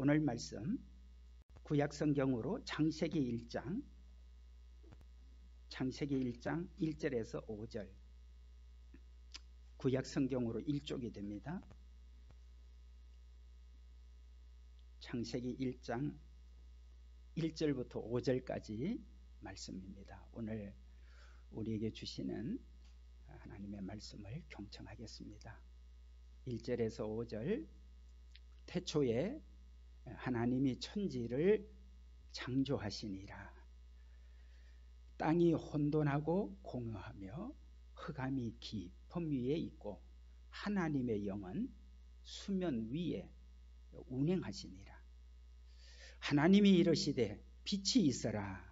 오늘 말씀 구약 성경으로 창세기 1장 1절에서 5절, 구약 성경으로 1쪽이 됩니다. 창세기 1장 1절부터 5절까지 말씀입니다. 오늘 우리에게 주시는 하나님의 말씀을 경청하겠습니다. 1절에서 5절, 태초에 하나님이 천지를 창조하시니라. 땅이 혼돈하고 공허하며 흑암이 깊음 위에 있고 하나님의 영은 수면 위에 운행하시니라. 하나님이 이르시되 빛이 있어라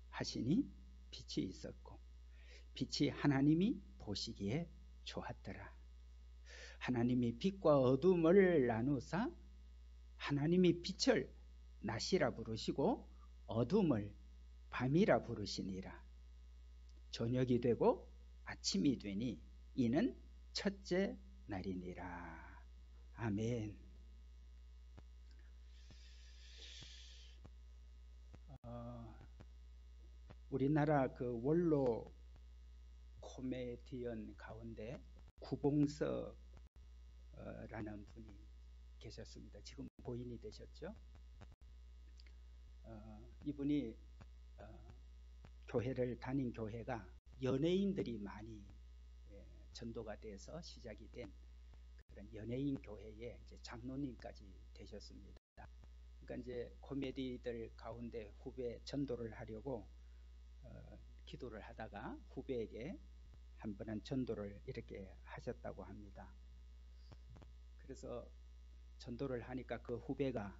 하시니 빛이 있었고 빛이 하나님이 보시기에 좋았더라. 하나님이 빛과 어둠을 나누사 하나님이 빛을 낮이라 부르시고 어둠을 밤이라 부르시니라. 저녁이 되고 아침이 되니 이는 첫째 날이니라. 아멘. 우리나라 그 원로 코미디언 가운데 구봉서라는 분이 계셨습니다. 지금 고인이 되셨죠. 이분이 교회를 다닌 교회가 연예인들이 많이 전도가 돼서 시작이 된 그런 연예인 교회에 이제 장로님까지 되셨습니다. 그러니까 이제 코미디들 가운데 후배 전도를 하려고 기도를 하다가 후배에게 한 번은 전도를 이렇게 하셨다고 합니다. 그래서 전도를 하니까 그 후배가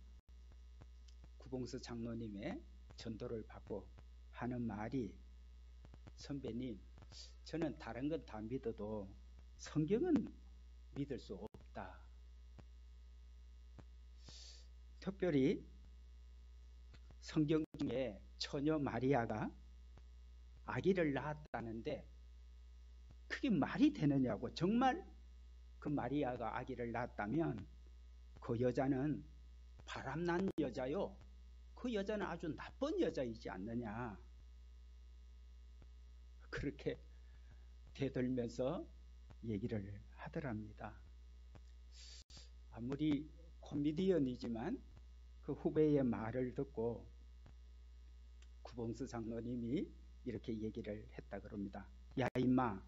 구봉서 장로님의 전도를 받고 하는 말이, 선배님, 저는 다른 건 다 믿어도 성경은 믿을 수 없다. 특별히 성경 중에 처녀 마리아가 아기를 낳았다는데 그게 말이 되느냐고. 정말 그 마리아가 아기를 낳았다면 그 여자는 바람난 여자요, 그 여자는 아주 나쁜 여자이지 않느냐, 그렇게 대들면서 얘기를 하더랍니다. 아무리 코미디언이지만 그 후배의 말을 듣고 구봉수 장로님이 이렇게 얘기를 했다 그럽니다. 야 임마,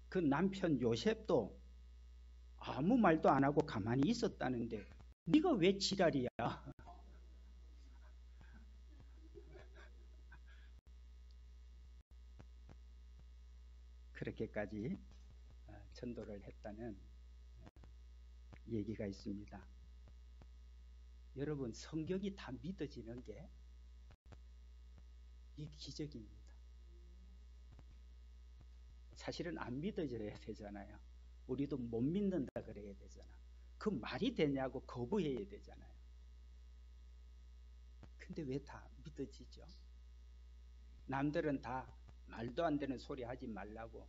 그 남편 요셉도 아무 말도 안 하고 가만히 있었다는데 네가 왜 지랄이야? 그렇게까지 전도를 했다는 얘기가 있습니다. 여러분, 성경이 다 믿어지는 게 이 기적입니다. 사실은 안 믿어져야 되잖아요. 우리도 못 믿는다 그래야 되잖아. 그 말이 되냐고 거부해야 되잖아요. 근데 왜 다 믿어지죠? 남들은 다 말도 안 되는 소리 하지 말라고.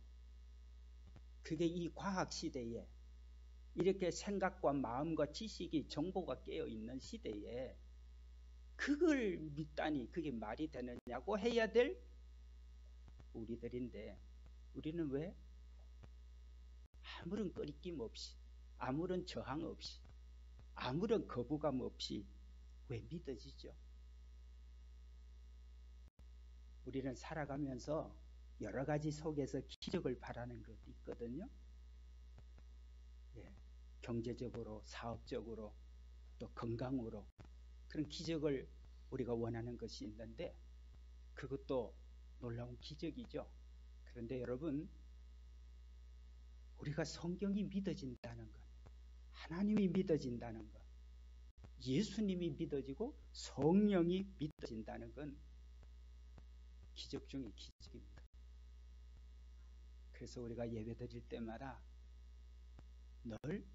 그게 이 과학 시대에, 이렇게 생각과 마음과 지식이 정보가 깨어 있는 시대에 그걸 믿다니 그게 말이 되느냐고 해야 될 우리들인데, 우리는 왜 아무런 꺼리낌 없이, 아무런 저항 없이, 아무런 거부감 없이 왜 믿어지죠? 우리는 살아가면서 여러 가지 속에서 기적을 바라는 것도 있거든요. 경제적으로, 사업적으로, 또 건강으로 그런 기적을 우리가 원하는 것이 있는데 그것도 놀라운 기적이죠. 그런데 여러분, 우리가 성경이 믿어진다는 것, 하나님이 믿어진다는 것, 예수님이 믿어지고 성령이 믿어진다는 건 기적 중의 기적입니다. 그래서 우리가 예배 드릴 때마다 늘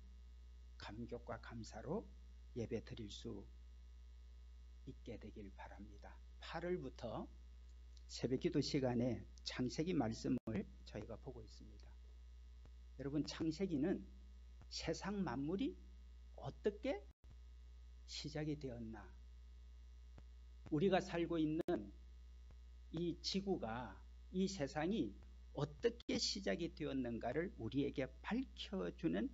감격과 감사로 예배 드릴 수 있게 되길 바랍니다. 8월부터 새벽기도 시간에 창세기 말씀을 저희가 보고 있습니다. 여러분, 창세기는 세상 만물이 어떻게 시작이 되었나? 우리가 살고 있는 이 지구가, 이 세상이 어떻게 시작이 되었는가를 우리에게 밝혀주는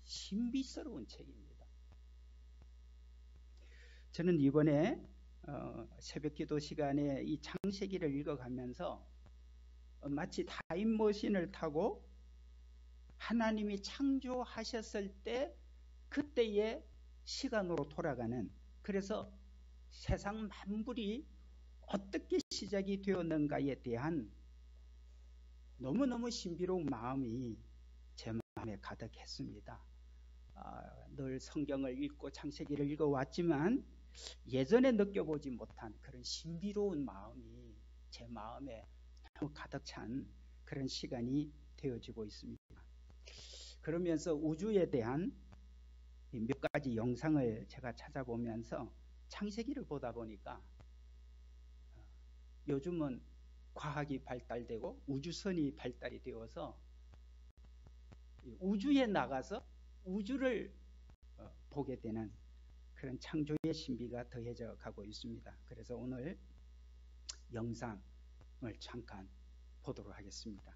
신비스러운 책입니다. 저는 이번에 새벽기도 시간에 이 창세기를 읽어가면서 마치 타임머신을 타고 하나님이 창조하셨을 때 그때의 시간으로 돌아가는, 그래서 세상 만물이 어떻게 시작이 되었는가에 대한 너무너무 신비로운 마음이 제 마음에 가득했습니다. 늘 성경을 읽고 창세기를 읽어왔지만 예전에 느껴보지 못한 그런 신비로운 마음이 제 마음에 너무 가득 찬 그런 시간이 되어지고 있습니다. 그러면서 우주에 대한 몇 가지 영상을 제가 찾아보면서 창세기를 보다 보니까 요즘은 과학이 발달되고 우주선이 발달이 되어서 우주에 나가서 우주를 보게 되는 그런 창조의 신비가 더해져 가고 있습니다. 그래서 오늘 영상을 잠깐 보도록 하겠습니다.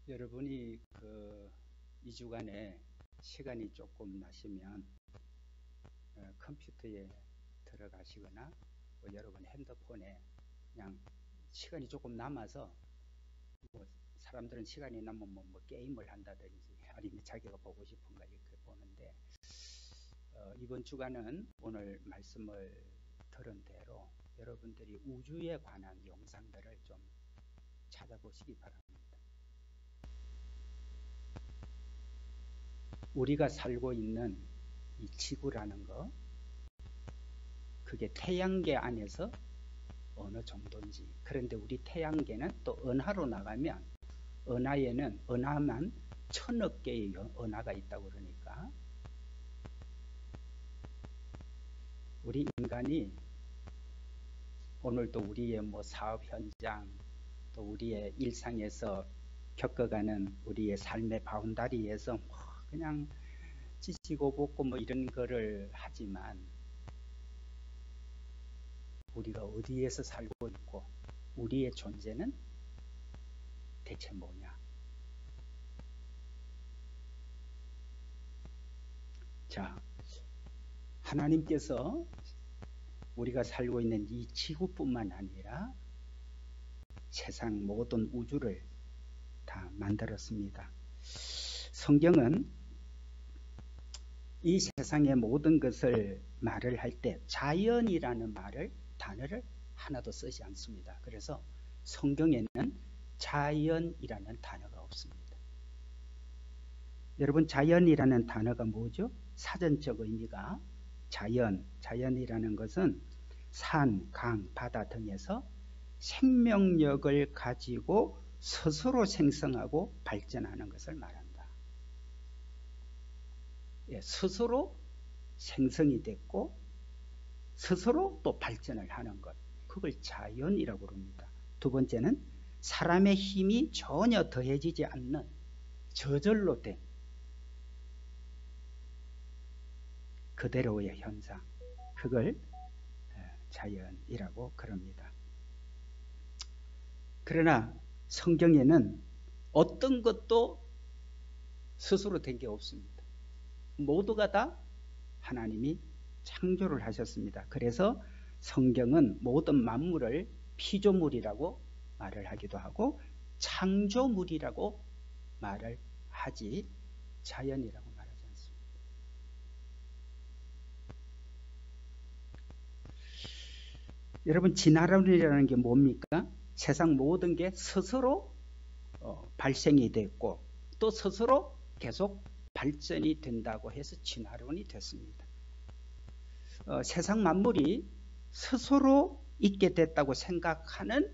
여러분이 2주간에 시간이 조금 나시면 컴퓨터에 들어가시거나 여러분 핸드폰에 그냥 시간이 조금 남아서 사람들은 시간이 남으면 뭐 게임을 한다든지 아니면 자기가 보고 싶은 거 이렇게 보는데 이번 주간은 오늘 말씀을 들은 대로 여러분들이 우주에 관한 영상들을 좀 찾아보시기 바랍니다. 우리가 살고 있는 이 지구라는 거, 그게 태양계 안에서 어느 정도인지. 그런데 우리 태양계는 또 은하로 나가면 은하에는 은하만 1000억 개의 은하가 있다고 그러니까 우리 인간이 오늘도 우리의 사업 현장, 또 우리의 일상에서 겪어가는 우리의 삶의 바운다리에서 그냥 지치고 볶고 이런 거를 하지만 우리가 어디에서 살고 있고 우리의 존재는 대체 뭐냐? 자, 하나님께서 우리가 살고 있는 이 지구뿐만 아니라 세상 모든 우주를 다 만들었습니다. 성경은 이 세상의 모든 것을 말을 할 때 자연이라는 단어를 하나도 쓰지 않습니다. 그래서 성경에는 자연이라는 단어가 없습니다. 여러분, 자연이라는 단어가 뭐죠? 사전적 의미가 자연이라는 것은 산, 강, 바다 등에서 생명력을 가지고 스스로 생성하고 발전하는 것을 말합니다. 스스로 생성이 됐고 스스로 또 발전을 하는 것, 그걸 자연이라고 합니다. 두 번째는 사람의 힘이 전혀 더해지지 않는 저절로 된 그대로의 현상, 그걸 자연이라고 그럽니다. 그러나 성경에는 어떤 것도 스스로 된 게 없습니다. 모두가 다 하나님이 창조를 하셨습니다. 그래서 성경은 모든 만물을 피조물이라고 말을 하기도 하고 창조물이라고 말을 하지 자연이라고 말하지 않습니다. 여러분, 진화론이라는 게 뭡니까? 세상 모든 게 스스로 발생이 됐고 또 스스로 계속 발전이 된다고 해서 진화론이 됐습니다. 세상 만물이 스스로 있게 됐다고 생각하는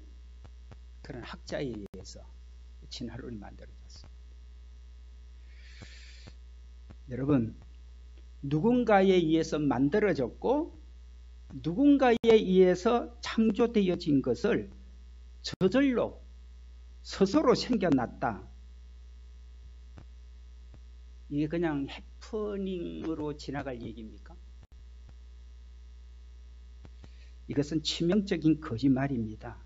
그런 학자에 의해서 진화론이 만들어졌습니다. 여러분, 누군가에 의해서 만들어졌고 누군가에 의해서 창조되어진 것을 저절로 스스로 생겨났다. 이게 그냥 해프닝으로 지나갈 얘기입니까? 이것은 치명적인 거짓말입니다.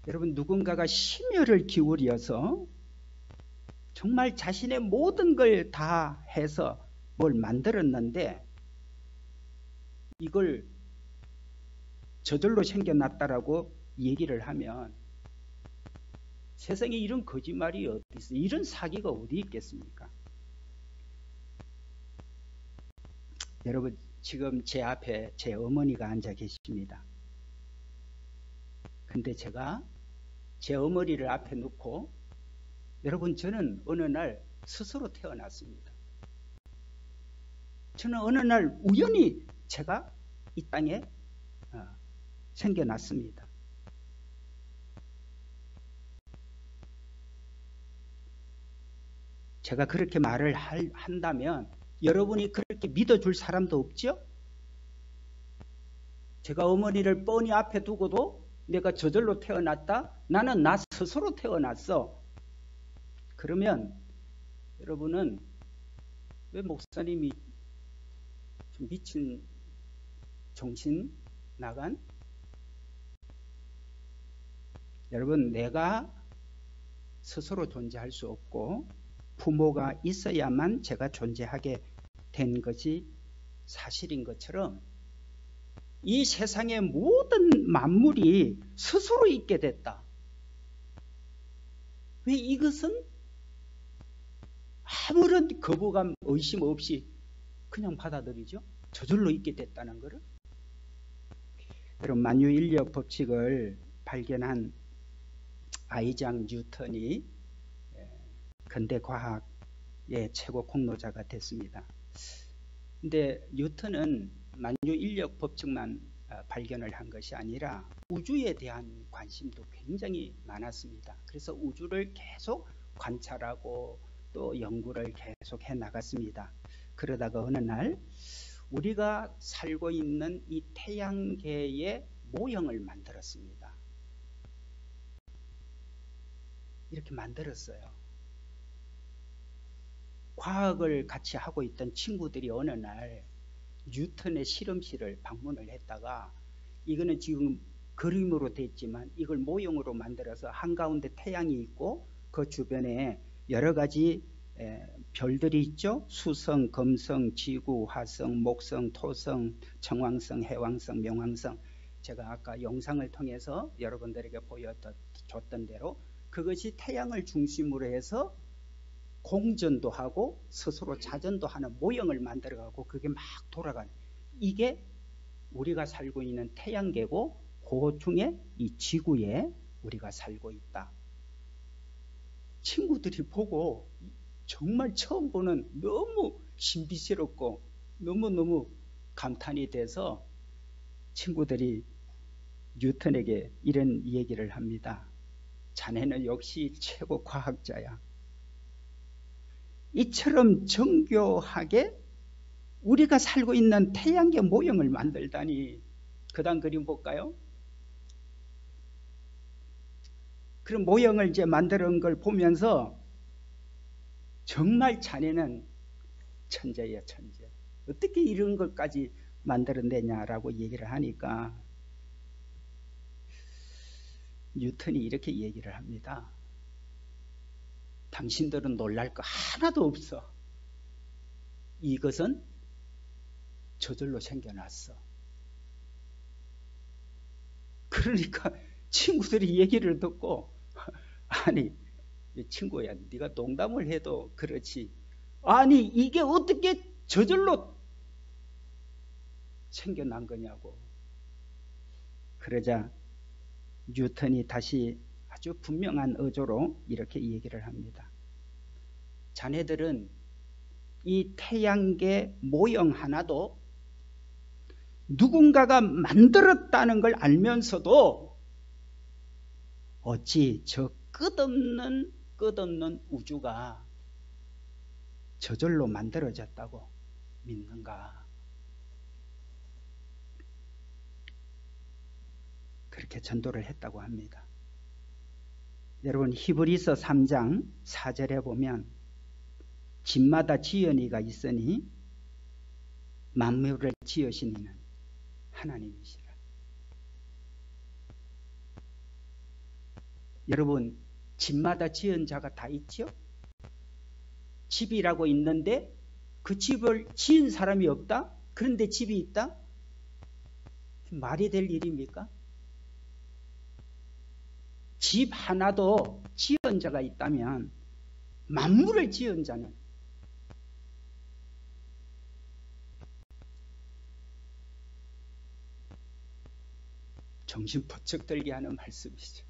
여러분, 누군가가 심혈을 기울여서 정말 자신의 모든 걸 다 해서 뭘 만들었는데 이걸 저절로 생겨났다라고 얘기를 하면 세상에 이런 거짓말이 어디 있어요? 이런 사기가 어디 있겠습니까? 여러분, 지금 제 앞에 제 어머니가 앉아 계십니다. 근데 제가 제 어머니를 앞에 놓고 여러분 저는 어느 날 스스로 태어났습니다. 저는 어느 날 우연히 제가 이 땅에 생겨났습니다. 제가 그렇게 말을 한다면 여러분이 그렇게 믿어줄 사람도 없죠? 제가 어머니를 뻔히 앞에 두고도 내가 저절로 태어났다? 나는 나 스스로 태어났어. 그러면 여러분은 왜 목사님이 좀 미친 정신 나간? 여러분 내가 스스로 존재할 수 없고 부모가 있어야만 제가 존재하게 된 것이 사실인 것처럼 이 세상의 모든 만물이 스스로 있게 됐다. 왜 이것은 아무런 거부감, 의심 없이 그냥 받아들이죠? 저절로 있게 됐다는 것을. 여러분 만유인력 법칙을 발견한 아이작 뉴턴이 근대 과학의 최고 공로자가 됐습니다. 근데 뉴턴은 만유인력 법칙만 발견을 한 것이 아니라 우주에 대한 관심도 굉장히 많았습니다. 그래서 우주를 계속 관찰하고 또 연구를 계속 해 나갔습니다. 그러다가 어느 날 우리가 살고 있는 이 태양계의 모형을 만들었습니다. 이렇게 만들었어요. 과학을 같이 하고 있던 친구들이 어느 날 뉴턴의 실험실을 방문을 했다가 이거는 지금 그림으로 됐지만 이걸 모형으로 만들어서 한가운데 태양이 있고 그 주변에 여러 가지 별들이 있죠. 수성, 금성, 지구, 화성, 목성, 토성, 정왕성, 해왕성, 명왕성. 제가 아까 영상을 통해서 여러분들에게 보여줬던 대로 그것이 태양을 중심으로 해서 공전도 하고 스스로 자전도 하는 모형을 만들어가고 그게 막 돌아가는, 이게 우리가 살고 있는 태양계고 그 중에 이 지구에 우리가 살고 있다. 친구들이 보고 정말 처음 보는 너무 신비스럽고 너무너무 감탄이 돼서 친구들이 뉴턴에게 이런 얘기를 합니다. 자네는 역시 최고 과학자야. 이처럼 정교하게 우리가 살고 있는 태양계 모형을 만들다니. 그 다음 그림 볼까요? 그런 모형을 이제 만드는 걸 보면서 정말 자네는 천재야, 천재. 어떻게 이런 것까지 만들어내냐라고 얘기를 하니까 뉴턴이 이렇게 얘기를 합니다. 당신들은 놀랄 거 하나도 없어. 이것은 저절로 생겨났어. 그러니까 친구들이 얘기를 듣고 아니 친구야 네가 농담을 해도 그렇지 아니 이게 어떻게 저절로 생겨난 거냐고. 그러자 뉴턴이 다시 아주 분명한 어조로 이렇게 얘기를 합니다. 자네들은 이 태양계 모형 하나도 누군가가 만들었다는 걸 알면서도 어찌 저 끝없는 우주가 저절로 만들어졌다고 믿는가. 그렇게 전도를 했다고 합니다. 여러분 히브리서 3장 4절에 보면 집마다 지연이가 있으니 만물을 지으신 이는 하나님이시라. 여러분 집마다 지은 자가 다 있죠? 집이라고 있는데 그 집을 지은 사람이 없다? 그런데 집이 있다? 말이 될 일입니까? 집 하나도 지은 자가 있다면 만물을 지은 자는 정신 번쩍 들게 하는 말씀이죠.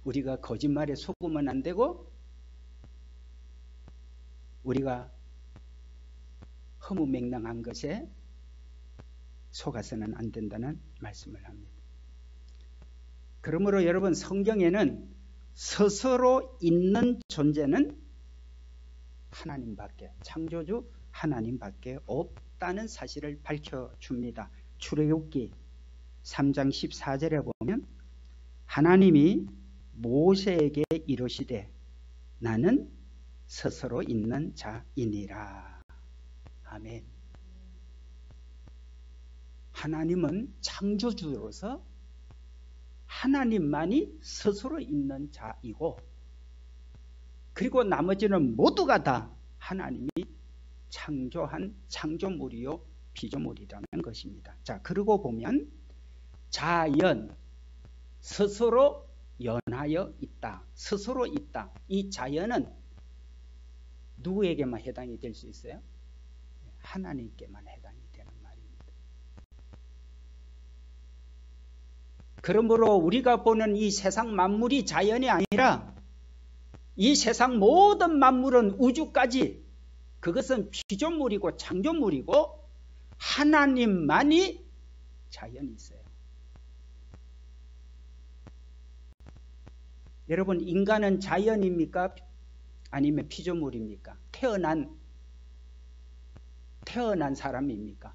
우리가 거짓말에 속으면 안 되고 우리가 허무맹랑한 것에 속아서는 안 된다는 말씀을 합니다. 그러므로 여러분, 성경에는 스스로 있는 존재는 하나님밖에, 창조주 하나님밖에 없다는 사실을 밝혀줍니다. 출애굽기 3장 14절에 보면 하나님이 모세에게 이르시되 나는 스스로 있는 자이니라. 아멘. 하나님은 창조주로서 하나님만이 스스로 있는 자이고, 그리고 나머지는 모두가 다 하나님이 창조한 창조물이요 피조물이라는 것입니다. 자, 그러고 보면 자연, 스스로 연하여 있다, 스스로 있다. 이 자연은 누구에게만 해당이 될 수 있어요? 하나님께만 해당이 되는 말입니다. 그러므로 우리가 보는 이 세상 만물이 자연이 아니라 이 세상 모든 만물은 우주까지 그것은 피조물이고 창조물이고 하나님만이 자연이 있어요. 여러분, 인간은 자연입니까? 아니면 피조물입니까? 태어난 사람입니까?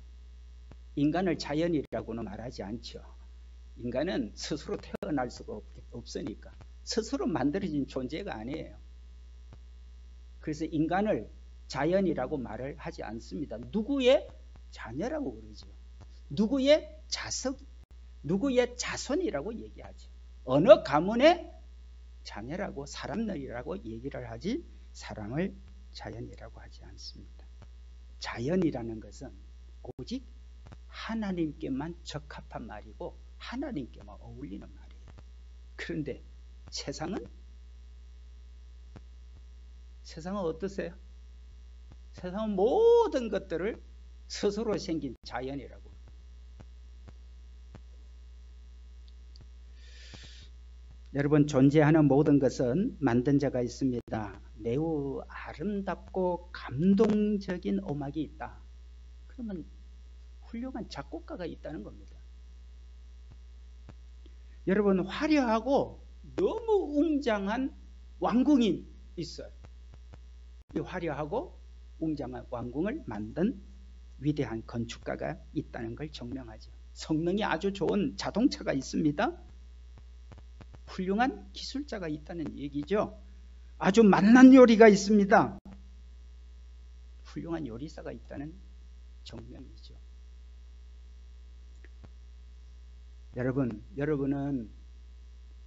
인간을 자연이라고는 말하지 않죠. 인간은 스스로 태어날 수가 없으니까. 스스로 만들어진 존재가 아니에요. 그래서 인간을 자연이라고 말을 하지 않습니다. 누구의 자녀라고 그러죠. 누구의 자손이라고 얘기하죠. 어느 가문의 자녀라고, 사람들이라고 얘기를 하지 사람을 자연이라고 하지 않습니다. 자연이라는 것은 오직 하나님께만 적합한 말이고 하나님께만 어울리는 말이에요. 그런데 세상은 어떠세요? 세상은 모든 것들을 스스로 생긴 자연이라고. 여러분, 존재하는 모든 것은 만든 자가 있습니다. 매우 아름답고 감동적인 음악이 있다. 그러면 훌륭한 작곡가가 있다는 겁니다. 여러분, 화려하고 너무 웅장한 왕궁이 있어요. 이 화려하고 웅장한 왕궁을 만든 위대한 건축가가 있다는 걸 증명하죠. 성능이 아주 좋은 자동차가 있습니다. 훌륭한 기술자가 있다는 얘기죠. 아주 맛난 요리가 있습니다. 훌륭한 요리사가 있다는 증명이죠. 여러분은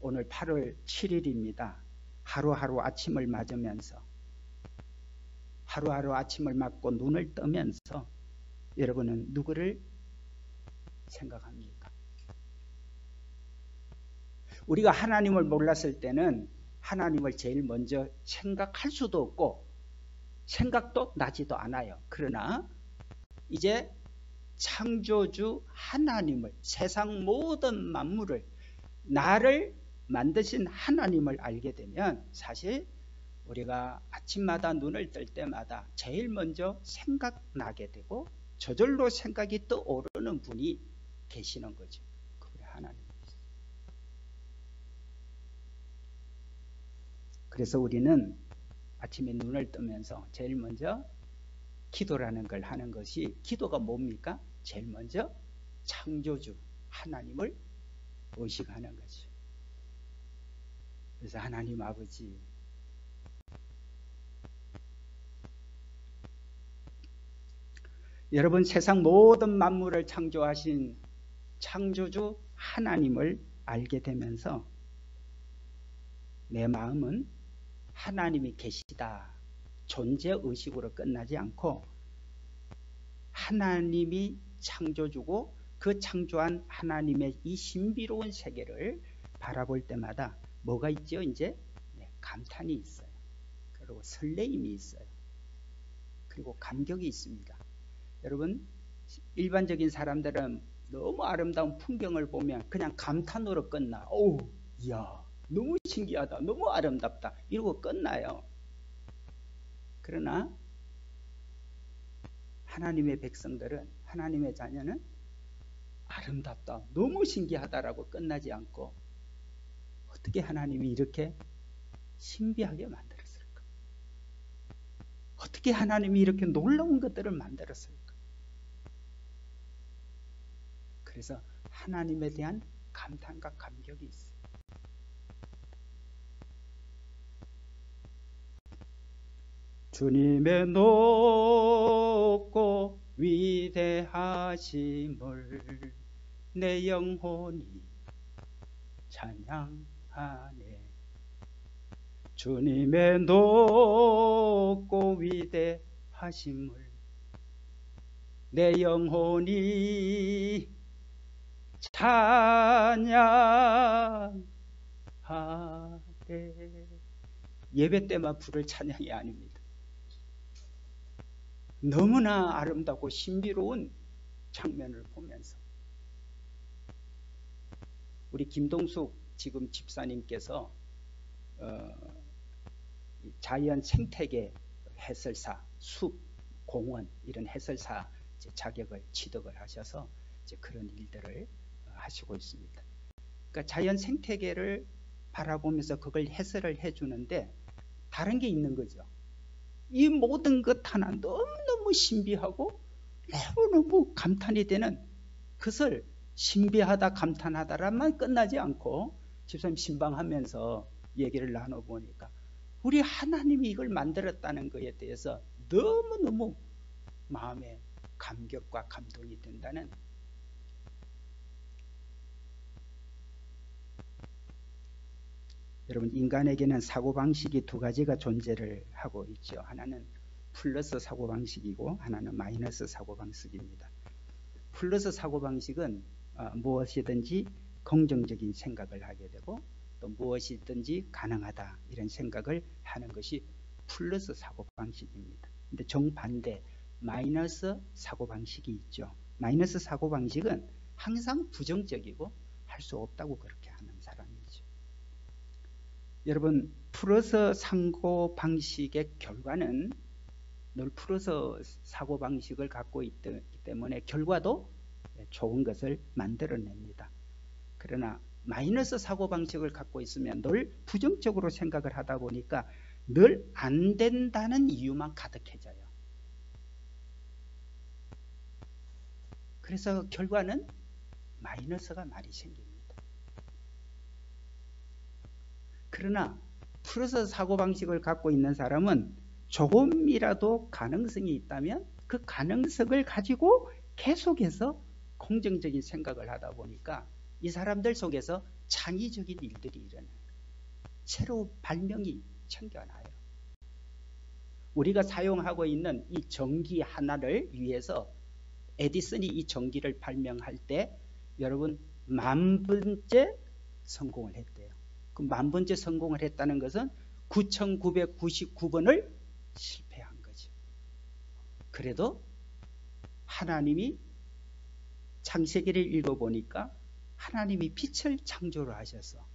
오늘 8월 7일입니다. 하루하루 아침을 맞으면서, 하루하루 아침을 맞고 눈을 뜨면서 여러분은 누구를 생각합니까? 우리가 하나님을 몰랐을 때는 하나님을 제일 먼저 생각할 수도 없고 생각도 나지도 않아요. 그러나 이제 창조주 하나님을, 세상 모든 만물을, 나를 만드신 하나님을 알게 되면 사실 우리가 아침마다 눈을 뜰 때마다 제일 먼저 생각나게 되고 저절로 생각이 떠오르는 분이 계시는 거죠. 그게 하나님이시죠. 그래서 우리는 아침에 눈을 뜨면서 제일 먼저 기도라는 걸 하는 것이, 기도가 뭡니까? 제일 먼저 창조주 하나님을 의식하는 거죠. 그래서 하나님 아버지, 여러분, 세상 모든 만물을 창조하신 창조주 하나님을 알게 되면서 내 마음은 하나님이 계시다, 존재의식으로 끝나지 않고 하나님이 창조주고 그 창조한 하나님의 이 신비로운 세계를 바라볼 때마다 뭐가 있죠? 이제 감탄이 있어요. 그리고 설레임이 있어요. 그리고 감격이 있습니다. 여러분, 일반적인 사람들은 너무 아름다운 풍경을 보면 그냥 감탄으로 끝나. 어우, 이야, 너무 신기하다. 너무 아름답다. 이러고 끝나요. 그러나 하나님의 백성들은, 하나님의 자녀는 아름답다, 너무 신기하다라고 끝나지 않고 어떻게 하나님이 이렇게 신비하게 만들었을까? 어떻게 하나님이 이렇게 놀라운 것들을 만들었을까? 그래서 하나님에 대한 감탄과 감격이 있어요. 주님의 높고 위대하심을 내 영혼이 찬양하네. 주님의 높고 위대하심을 내 영혼이 찬양하네. 예배 때만 부를 찬양이 아닙니다. 너무나 아름답고 신비로운 장면을 보면서 우리 김동숙 지금 집사님께서 자연 생태계 해설사, 숲, 공원 이런 해설사 자격을 취득을 하셔서 이제 그런 일들을 하시고 있습니다. 그러니까 자연 생태계를 바라보면서 그걸 해설을 해주는데 다른 게 있는 거죠. 이 모든 것 하나 너무너무 신비하고 너무너무 감탄이 되는 그것을 신비하다 감탄하다라만 끝나지 않고 집사님 신방하면서 얘기를 나눠보니까 우리 하나님이 이걸 만들었다는 것에 대해서 너무너무 마음에 감격과 감동이 된다는, 여러분 인간에게는 사고방식이 두 가지가 존재를 하고 있죠. 하나는 플러스 사고방식이고 하나는 마이너스 사고방식입니다. 플러스 사고방식은 무엇이든지 긍정적인 생각을 하게 되고 또 무엇이든지 가능하다 이런 생각을 하는 것이 플러스 사고방식입니다. 근데 정반대 마이너스 사고방식이 있죠. 마이너스 사고방식은 항상 부정적이고 할 수 없다고 그렇게 하는 사람이죠. 여러분 플러스 사고방식의 결과는 늘 플러스 사고방식을 갖고 있기 때문에 결과도 좋은 것을 만들어냅니다. 그러나 마이너스 사고방식을 갖고 있으면 늘 부정적으로 생각을 하다 보니까 늘 안 된다는 이유만 가득해져요. 그래서 결과는 마이너스가 많이 생깁니다. 그러나 플러스 사고방식을 갖고 있는 사람은 조금이라도 가능성이 있다면 그 가능성을 가지고 계속해서 긍정적인 생각을 하다 보니까 이 사람들 속에서 창의적인 일들이 일어나요. 새로운 발명이 생겨나요. 우리가 사용하고 있는 이 전기 하나를 위해서 에디슨이 이 전기를 발명할 때 여러분 10,000번째 성공을 했대요. 그 10,000번째 성공을 했다는 것은 9,999번을 실패한 거죠. 그래도 하나님이 창세기를 읽어보니까 하나님이 빛을 창조를 하셔서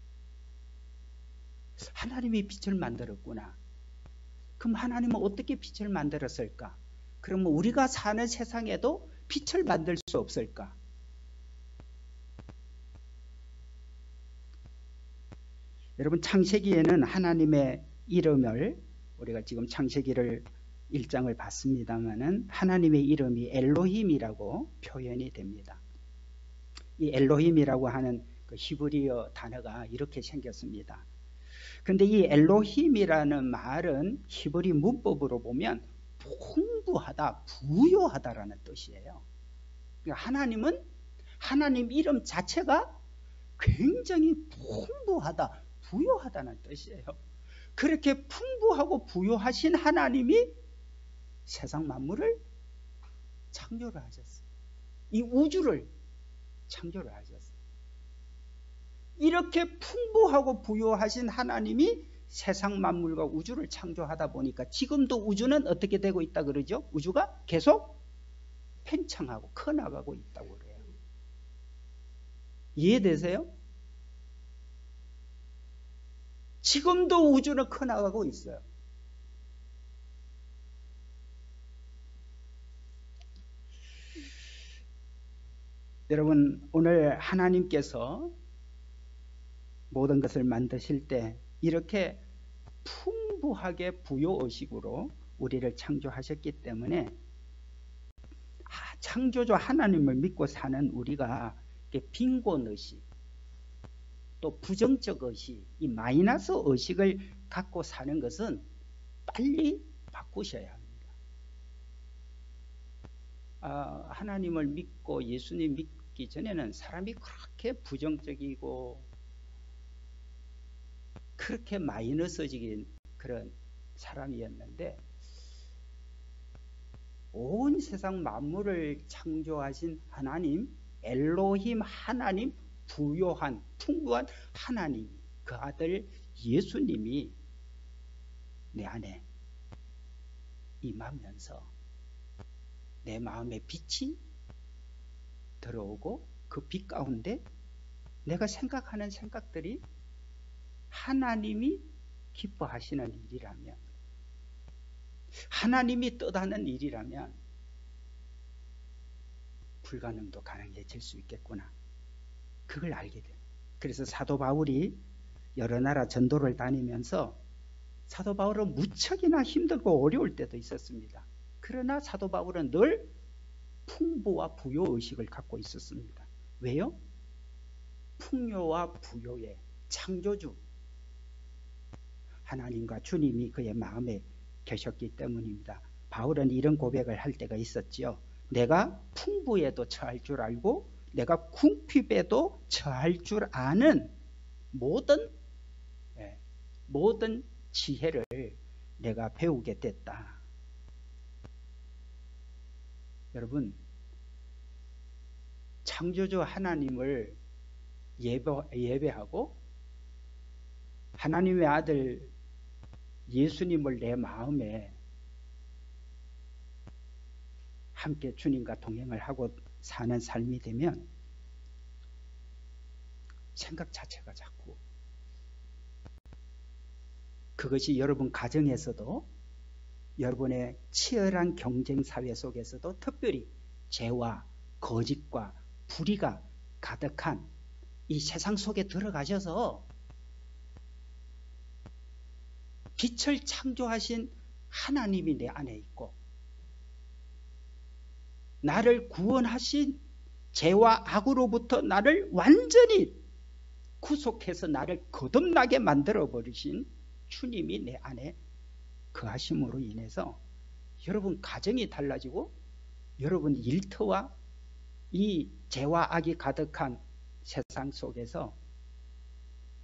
하나님이 빛을 만들었구나. 그럼 하나님은 어떻게 빛을 만들었을까? 그러면 우리가 사는 세상에도 빛을 만들 수 없을까? 여러분 창세기에는 하나님의 이름을, 우리가 지금 창세기를 1장을 봤습니다마는 하나님의 이름이 엘로힘이라고 표현이 됩니다. 이 엘로힘이라고 하는 그 히브리어 단어가 이렇게 생겼습니다. 근데 이 엘로힘이라는 말은 히브리 문법으로 보면 풍부하다, 부요하다라는 뜻이에요. 그러니까 하나님은 하나님 이름 자체가 굉장히 풍부하다, 부요하다는 뜻이에요. 그렇게 풍부하고 부요하신 하나님이 세상 만물을 창조를 하셨어요. 이 우주를 창조를 하셨어요. 이렇게 풍부하고 부요하신 하나님이 세상 만물과 우주를 창조하다 보니까 지금도 우주는 어떻게 되고 있다 그러죠? 우주가 계속 팽창하고 커나가고 있다고 그래요. 이해되세요? 지금도 우주는 커나가고 있어요. 여러분, 오늘 하나님께서 모든 것을 만드실 때 이렇게 풍부하게 부요의식으로 우리를 창조하셨기 때문에 창조주 하나님을 믿고 사는 우리가 빈곤의식, 또 부정적 의식, 이 마이너스 의식을 갖고 사는 것은 빨리 바꾸셔야 합니다. 하나님을 믿고 예수님 믿기 전에는 사람이 그렇게 부정적이고 그렇게 마이너스적인 그런 사람이었는데, 온 세상 만물을 창조하신 하나님, 엘로힘 하나님, 부요한 풍부한 하나님, 그 아들 예수님이 내 안에 임하면서 내 마음에 빛이 들어오고 그 빛 가운데 내가 생각하는 생각들이 하나님이 기뻐하시는 일이라면, 하나님이 뜻하는 일이라면 불가능도 가능해질 수 있겠구나, 그걸 알게 돼요. 그래서 사도 바울이 여러 나라 전도를 다니면서 사도 바울은 무척이나 힘들고 어려울 때도 있었습니다. 그러나 사도 바울은 늘 풍부와 부요의식을 갖고 있었습니다. 왜요? 풍요와 부요의 창조주 하나님과 주님이 그의 마음에 계셨기 때문입니다. 바울은 이런 고백을 할 때가 있었지요. 내가 풍부에도 처할 줄 알고 내가 궁핍에도 처할 줄 아는 모든 지혜를 내가 배우게 됐다. 여러분, 창조주 하나님을 예배하고 하나님의 아들 예수님을 내 마음에 함께 주님과 동행을 하고 사는 삶이 되면 생각 자체가 자꾸, 그것이 여러분 가정에서도, 여러분의 치열한 경쟁 사회 속에서도, 특별히 죄와 거짓과 불의가 가득한 이 세상 속에 들어가셔서 빛을 창조하신 하나님이 내 안에 있고 나를 구원하신 죄와 악으로부터 나를 완전히 구속해서 나를 거듭나게 만들어 버리신 주님이 내 안에 거하심으로 인해서 여러분 가정이 달라지고 여러분 일터와 이 죄와 악이 가득한 세상 속에서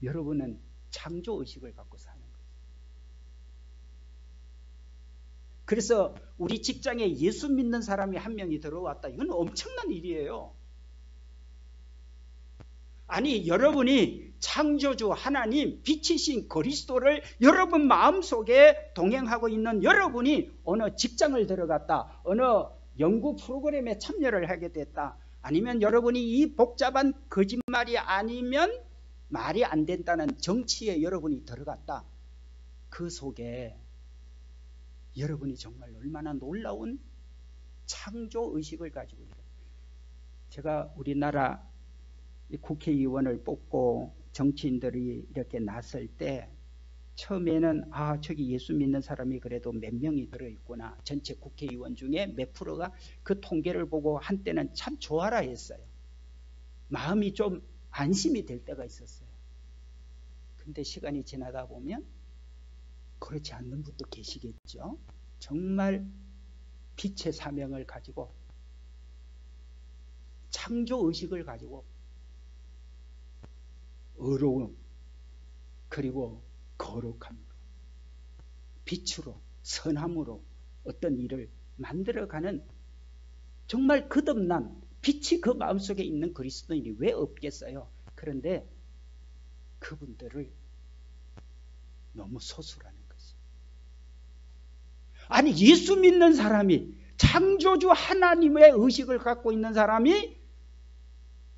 여러분은 창조의식을 갖고 사는 거예요. 그래서 우리 직장에 예수 믿는 사람이 한 명이 들어왔다. 이건 엄청난 일이에요. 아니, 여러분이 창조주 하나님, 빛이신 그리스도를 여러분 마음속에 동행하고 있는 여러분이 어느 직장을 들어갔다, 어느 연구 프로그램에 참여를 하게 됐다, 아니면 여러분이 이 복잡한 거짓말이 아니면 말이 안 된다는 정치에 여러분이 들어갔다. 그 속에 여러분이 정말 얼마나 놀라운 창조의식을 가지고 있어요. 제가 우리나라 국회의원을 뽑고 정치인들이 이렇게 났을 때 처음에는 저기 예수 믿는 사람이 그래도 몇 명이 들어있구나, 전체 국회의원 중에 몇 프로가, 그 통계를 보고 한때는 참 좋아라 했어요. 마음이 좀 안심이 될 때가 있었어요. 근데 시간이 지나다 보면 그렇지 않는 분도 계시겠죠. 정말 빛의 사명을 가지고 창조의식을 가지고 의로움 그리고 거룩함으로 빛으로 선함으로 어떤 일을 만들어가는 정말 거듭난 빛이 그 마음속에 있는 그리스도인이 왜 없겠어요? 그런데 그분들을 너무 소수라는 것이. 아니, 예수 믿는 사람이, 창조주 하나님의 의식을 갖고 있는 사람이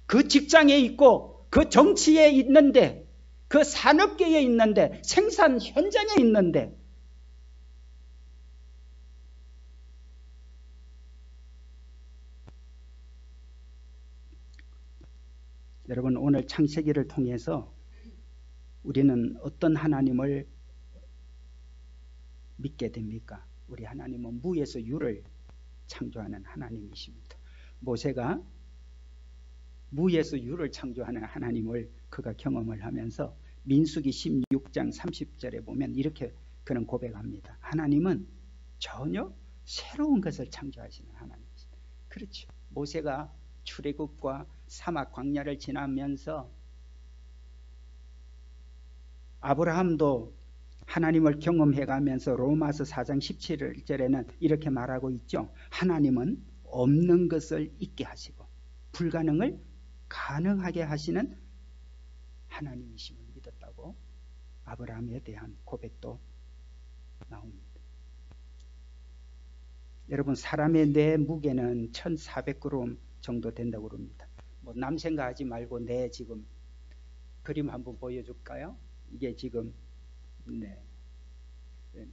그 직장에 있고 그 정치에 있는데 그 산업계에 있는데, 생산 현장에 있는데, 여러분, 오늘 창세기를 통해서 우리는 어떤 하나님을 믿게 됩니까? 우리 하나님은 무에서 유를 창조하는 하나님이십니다. 모세가 무에서 유를 창조하는 하나님을 그가 경험을 하면서 민수기 16장 30절에 보면 이렇게 그는 고백합니다. 하나님은 전혀 새로운 것을 창조하시는 하나님이십니다. 그렇죠. 모세가 출애굽과 사막 광야를 지나면서 아브라함도 하나님을 경험해가면서 로마서 4장 17절에는 이렇게 말하고 있죠. 하나님은 없는 것을 있게 하시고 불가능을 가능하게 하시는 하나님이심을 믿었다고 아브라함에 대한 고백도 나옵니다. 여러분, 사람의 뇌 무게는 1400g 정도 된다고 그럽니다. 뭐 남 생각하지 말고 내 지금 그림 한번 보여줄까요? 이게 지금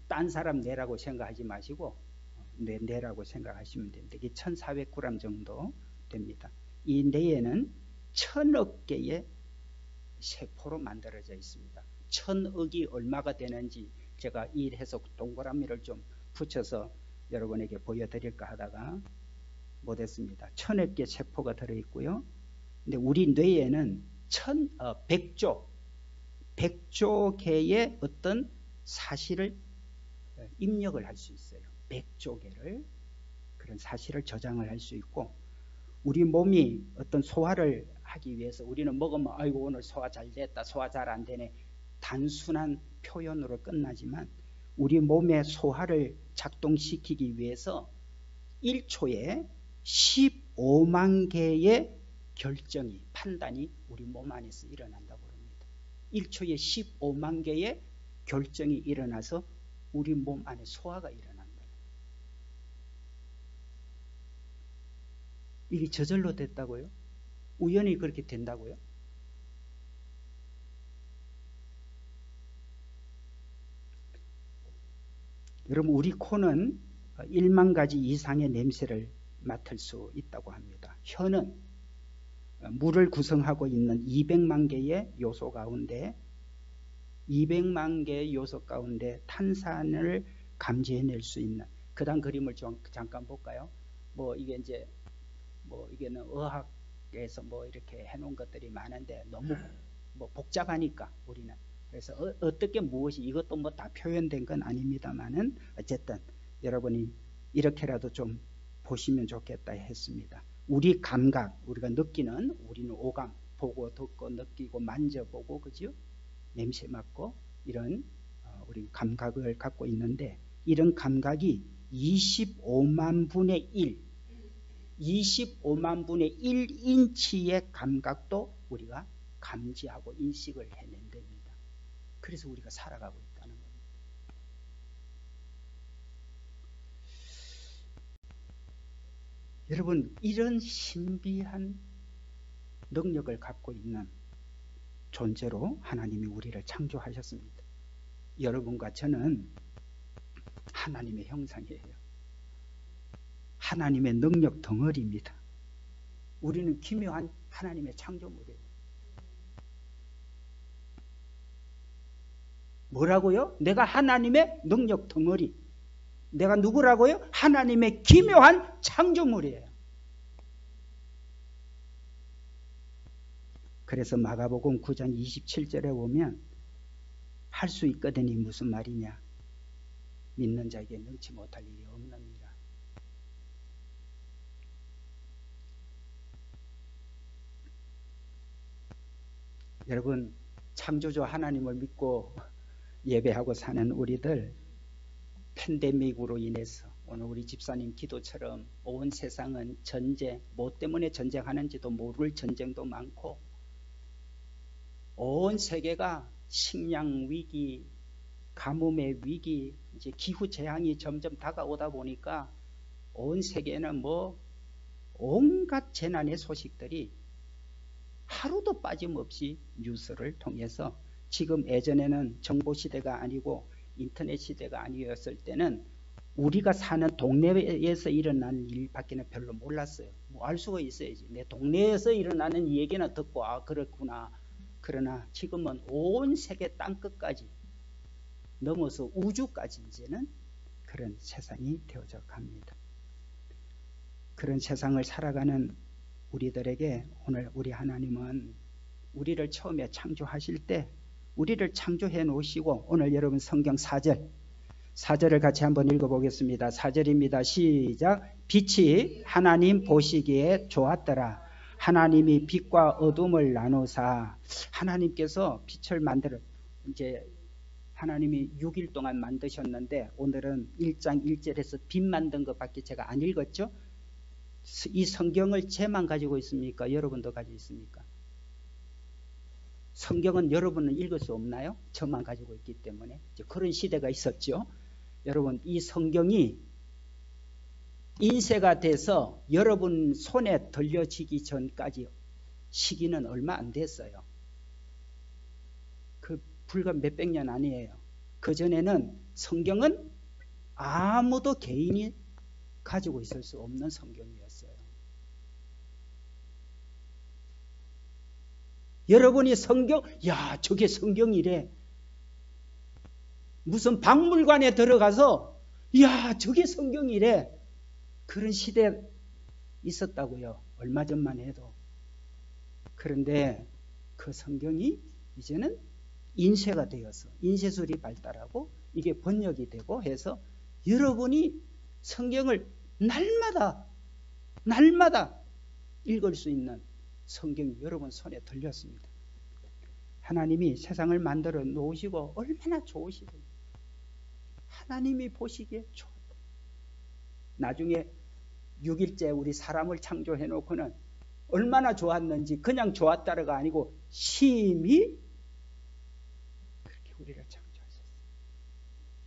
딴 사람 뇌라고 생각하지 마시고 내 뇌라고 생각하시면 됩니다. 이게 1400g 정도 됩니다. 이 뇌에는 1000억 개의 세포로 만들어져 있습니다. 1000억이 얼마가 되는지 제가 일해서 동그라미를 좀 붙여서 여러분에게 보여드릴까 하다가 못했습니다. 1000억 개 세포가 들어있고요. 근데 우리 뇌에는 100조 개의 어떤 사실을 입력을 할 수 있어요. 100조 개를 그런 사실을 저장을 할 수 있고, 우리 몸이 어떤 소화를 하기 위해서 우리는 먹으면 아이고 오늘 소화 잘 됐다, 소화 잘 안 되네, 단순한 표현으로 끝나지만 우리 몸의 소화를 작동시키기 위해서 1초에 15만 개의 결정이, 판단이 우리 몸 안에서 일어난다고 합니다. 1초에 15만 개의 결정이 일어나서 우리 몸 안에 소화가 일어난다. 이게 저절로 됐다고요? 우연히 그렇게 된다고요? 여러분, 우리 코는 1만 가지 이상의 냄새를 맡을 수 있다고 합니다. 혀는 물을 구성하고 있는 200만 개의 요소 가운데 200만 개의 요소 가운데 탄산을 감지해낼 수 있는, 그 다음 그림을 좀 잠깐 볼까요? 뭐 이게 이제 뭐 이게는 의학에서 뭐 이렇게 해놓은 것들이 많은데 너무 뭐 복잡하니까 우리는, 그래서 어떻게 무엇이 이것도 뭐 다 표현된 건 아닙니다만은 어쨌든 여러분이 이렇게라도 좀 보시면 좋겠다 했습니다. 우리 감각, 우리가 느끼는, 우리는 오감, 보고 듣고 느끼고 만져보고, 그죠? 냄새 맡고 이런 우리 감각을 갖고 있는데, 이런 감각이 25만 분의 1인치의 감각도 우리가 감지하고 인식을 해낸답니다. 그래서 우리가 살아가고 있다는 겁니다. 여러분, 이런 신비한 능력을 갖고 있는 존재로 하나님이 우리를 창조하셨습니다. 여러분과 저는 하나님의 형상이에요. 하나님의 능력 덩어리입니다. 우리는 기묘한 하나님의 창조물이에요. 뭐라고요? 내가 하나님의 능력 덩어리. 내가 누구라고요? 하나님의 기묘한 창조물이에요. 그래서 마가복음 9장 27절에 보면 할 수 있거든이 무슨 말이냐? 믿는 자에게 능치 못할 일이 없느니라. 여러분, 창조주 하나님을 믿고 예배하고 사는 우리들, 팬데믹으로 인해서 오늘 우리 집사님 기도처럼 온 세상은 전쟁, 뭐 때문에 전쟁하는지도 모를 전쟁도 많고, 온 세계가 식량 위기, 가뭄의 위기, 이제 기후 재앙이 점점 다가오다 보니까 온 세계는 뭐 온갖 재난의 소식들이 하루도 빠짐없이 뉴스를 통해서 지금 예전에는 정보시대가 아니고 인터넷 시대가 아니었을 때는 우리가 사는 동네에서 일어나는 일밖에 별로 몰랐어요. 뭐 알 수가 있어야지. 내 동네에서 일어나는 이 얘기나 듣고 아 그렇구나. 그러나 지금은 온 세계 땅끝까지 넘어서 우주까지 이제는 그런 세상이 되어져 갑니다. 그런 세상을 살아가는 우리들에게 오늘 우리 하나님은 우리를 처음에 창조하실 때 우리를 창조해 놓으시고 오늘 여러분 성경 4절을 같이 한번 읽어보겠습니다. 4절입니다. 시작. 빛이 하나님 보시기에 좋았더라. 하나님이 빛과 어둠을 나누사. 하나님께서 빛을 만들어 이제 하나님이 6일 동안 만드셨는데 오늘은 1장 1절에서 빛 만든 것밖에 제가 안 읽었죠. 이 성경을 제만 가지고 있습니까? 여러분도 가지고 있습니까? 성경은 여러분은 읽을 수 없나요? 저만 가지고 있기 때문에 그런 시대가 있었죠. 여러분 이 성경이 인쇄가 돼서 여러분 손에 들려지기 전까지 시기는 얼마 안 됐어요. 그 불과 몇백 년 아니에요. 그전에는 성경은 아무도 개인이 가지고 있을 수 없는 성경이었어요. 여러분이 성경, 야 저게 성경이래. 무슨 박물관에 들어가서 야 저게 성경이래. 그런 시대에 있었다고요. 얼마 전만 해도. 그런데 그 성경이 이제는 인쇄가 되어서 인쇄술이 발달하고 이게 번역이 되고 해서 여러분이 성경을 날마다 읽을 수 있는 성경이 여러분 손에 들렸습니다. 하나님이 세상을 만들어 놓으시고 얼마나 좋으시고 하나님이 보시기에 좋다. 나중에 6일째 우리 사람을 창조해 놓고는 얼마나 좋았는지 그냥 좋았다가 아니고 심히 그렇게 우리를 창조하셨어요.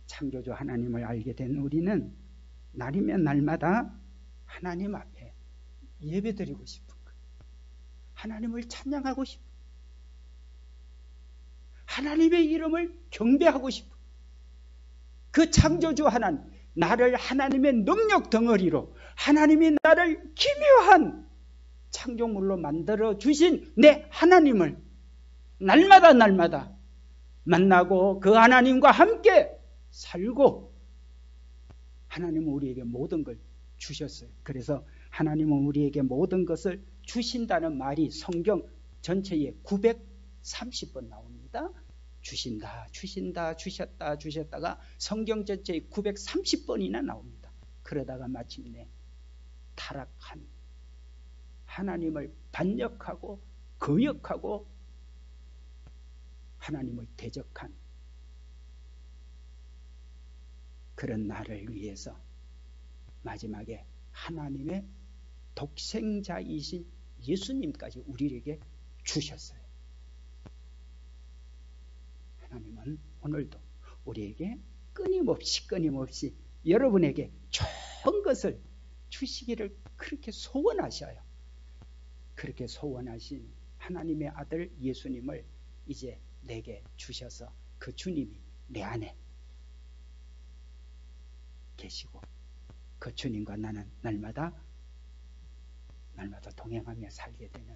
창조주 하나님을 알게 된 우리는 날이면 날마다 하나님 앞에 예배드리고 싶은 거예요. 하나님을 찬양하고 싶은 거예요. 하나님의 이름을 경배하고 싶은 거예요. 그 창조주 하나님, 나를 하나님의 능력 덩어리로 하나님이 나를 기묘한 창조물로 만들어 주신 내 하나님을 날마다 만나고 그 하나님과 함께 살고 하나님은 우리에게 모든 걸 주셨어요. 그래서 하나님은 우리에게 모든 것을 주신다는 말이 성경 전체에 930번 나옵니다. 주신다, 주셨다가 성경 전체에 930번이나 나옵니다. 그러다가 마침내 타락한 하나님을 반역하고 거역하고 하나님을 대적한 그런 나를 위해서 마지막에 하나님의 독생자이신 예수님까지 우리에게 주셨어요. 하나님은 오늘도 우리에게 끊임없이 여러분에게 좋은 것을 주시기를 그렇게 소원하셔요. 그렇게 소원하신 하나님의 아들 예수님을 이제 내게 주셔서 그 주님이 내 안에 계시고 그 주님과 나는 날마다 동행하며 살게 되는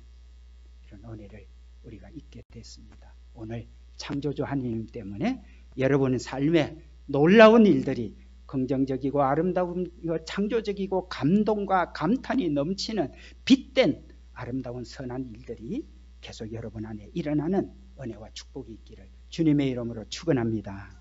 이런 은혜를 우리가 잊게 됐습니다. 오늘 창조주 하나님 때문에 여러분의 삶에 놀라운 일들이 긍정적이고 아름다운 창조적이고 감동과 감탄이 넘치는 빛된 아름다운 선한 일들이 계속 여러분 안에 일어나는 은혜와 축복이 있기를 주님의 이름으로 축원합니다.